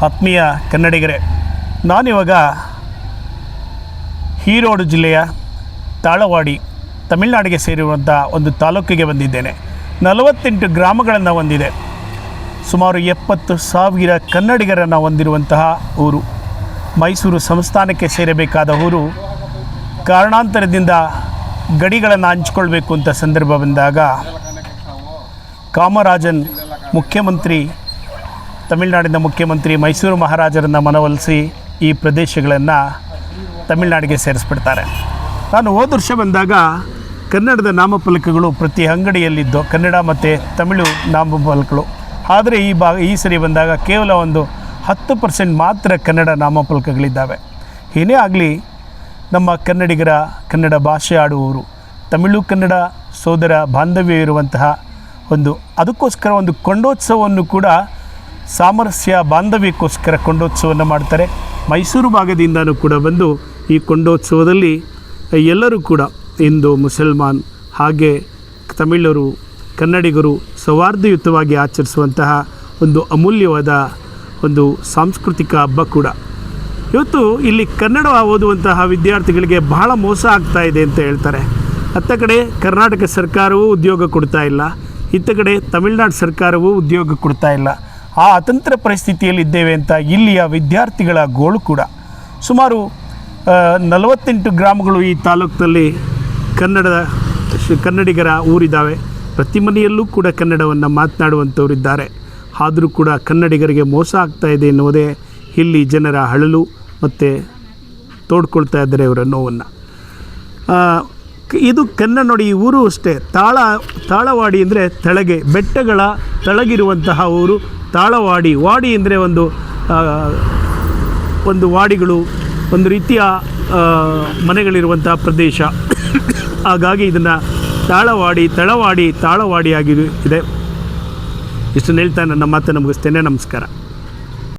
ಆತ್ಮೀಯ ಕನ್ನಡಿಗರೇ, ನಾನಿವಾಗ ಈರೋಡು ಜಿಲ್ಲೆಯ ತಾಳವಾಡಿ ತಮಿಳುನಾಡಿಗೆ ಸೇರಿರುವಂಥ ಒಂದು ತಾಲೂಕಿಗೆ ಬಂದಿದ್ದೇನೆ. 48 ಗ್ರಾಮಗಳನ್ನು ಹೊಂದಿದೆ. ಸುಮಾರು 70,000 ಕನ್ನಡಿಗರನ್ನು ಹೊಂದಿರುವಂತಹ ಊರು. ಮೈಸೂರು ಸಂಸ್ಥಾನಕ್ಕೆ ಸೇರಬೇಕಾದ ಊರು. ಕಾರಣಾಂತರದಿಂದ ಗಡಿಗಳನ್ನು ಹಂಚಿಕೊಳ್ಬೇಕು ಅಂತ ಸಂದರ್ಭ ಬಂದಾಗ ಕಾಮರಾಜನ್ ಮುಖ್ಯಮಂತ್ರಿ, ತಮಿಳುನಾಡಿನ ಮುಖ್ಯಮಂತ್ರಿ ಮೈಸೂರು ಮಹಾರಾಜರನ್ನು ಮನವೊಲಿಸಿ ಈ ಪ್ರದೇಶಗಳನ್ನು ತಮಿಳುನಾಡಿಗೆ ಸೇರಿಸ್ಬಿಡ್ತಾರೆ. ನಾನು ಹೋದ ವರ್ಷ ಬಂದಾಗ ಕನ್ನಡದ ನಾಮಫಲಕಗಳು ಪ್ರತಿ ಅಂಗಡಿಯಲ್ಲಿದ್ದು ಕನ್ನಡ ಮತ್ತು ತಮಿಳು ನಾಮಫಲಕಗಳು. ಆದರೆ ಈ ಸರಿ ಬಂದಾಗ ಕೇವಲ ಒಂದು 10% ಮಾತ್ರ ಕನ್ನಡ ನಾಮಫಲಕಗಳಿದ್ದಾವೆ. ಏನೇ ಆಗಲಿ, ನಮ್ಮ ಕನ್ನಡಿಗರ ಕನ್ನಡ ಭಾಷೆ ಆಡುವವರು, ತಮಿಳು ಕನ್ನಡ ಸೋದರ ಬಾಂಧವ್ಯ ಇರುವಂತಹ ಅದಕ್ಕೋಸ್ಕರ ಒಂದು ಕೊಂಡೋತ್ಸವವನ್ನು ಕೂಡ ಸಾಮರಸ್ಯ ಬಾಂಧವ್ಯಕ್ಕೋಸ್ಕರ ಕೊಂಡೋತ್ಸವವನ್ನು ಮಾಡ್ತಾರೆ. ಮೈಸೂರು ಭಾಗದಿಂದನೂ ಕೂಡ ಬಂದು ಈ ಕೊಂಡೋತ್ಸವದಲ್ಲಿ ಎಲ್ಲರೂ ಕೂಡ ಹಿಂದೂ, ಮುಸಲ್ಮಾನ್, ಹಾಗೆ ತಮಿಳರು, ಕನ್ನಡಿಗರು ಸೌಹಾರ್ದಯುತವಾಗಿ ಆಚರಿಸುವಂತಹ ಒಂದು ಅಮೂಲ್ಯವಾದ ಒಂದು ಸಾಂಸ್ಕೃತಿಕ ಹಬ್ಬ ಕೂಡ. ಇವತ್ತು ಇಲ್ಲಿ ಕನ್ನಡ ಓದುವಂತಹ ವಿದ್ಯಾರ್ಥಿಗಳಿಗೆ ಬಹಳ ಮೋಸ ಆಗ್ತಾ ಇದೆ ಅಂತ ಹೇಳ್ತಾರೆ. ಅತ್ತ ಕಡೆ ಕರ್ನಾಟಕ ಸರ್ಕಾರವೂ ಉದ್ಯೋಗ ಕೊಡ್ತಾ ಇಲ್ಲ, ಇತ್ತ ಕಡೆ ತಮಿಳುನಾಡು ಸರ್ಕಾರವೂ ಉದ್ಯೋಗ ಕೊಡ್ತಾ ಇಲ್ಲ. ಆ ಅತಂತ್ರ ಪರಿಸ್ಥಿತಿಯಲ್ಲಿದ್ದೇವೆ ಅಂತ ಇಲ್ಲಿಯ ವಿದ್ಯಾರ್ಥಿಗಳ ಗೋಳು ಕೂಡ. ಸುಮಾರು 48 ಗ್ರಾಮಗಳು ಈ ತಾಲೂಕಿನಲ್ಲಿ ಕನ್ನಡಿಗರ ಊರಿದ್ದಾವೆ. ಪ್ರತಿ ಮನೆಯಲ್ಲೂ ಕೂಡ ಕನ್ನಡವನ್ನು ಮಾತನಾಡುವಂಥವರಿದ್ದಾರೆ. ಆದರೂ ಕೂಡ ಕನ್ನಡಿಗರಿಗೆ ಮೋಸ ಆಗ್ತಾ ಇದೆ ಎನ್ನುವುದೇ ಇಲ್ಲಿ ಜನರ ಅಳಲು ಮತ್ತು ತೋಡ್ಕೊಳ್ತಾ ಇದ್ದಾರೆ ಇವರ ನೋವನ್ನು. ಇದು ಕನ್ನಡ ನೋಡಿ. ಈ ಊರು ಅಷ್ಟೇ, ತಾಳವಾಡಿ ಅಂದರೆ ತೆಳಗೆ, ಬೆಟ್ಟಗಳ ತೆಳಗಿರುವಂತಹ ಊರು ತಾಳವಾಡಿ. ವಾಡಿ ಅಂದರೆ ಒಂದು ವಾಡಿಗಳು, ಒಂದು ರೀತಿಯ ಮನೆಗಳಿರುವಂತಹ ಪ್ರದೇಶ. ಹಾಗಾಗಿ ಇದನ್ನು ತಾಳವಾಡಿ ಆಗಿದೆ. ಇಷ್ಟನ್ನು ಹೇಳ್ತಾ ನನ್ನ ಮಾತನ್ನು ಮುಗಿಸ್ತೇನೆ. ನಮಸ್ಕಾರ.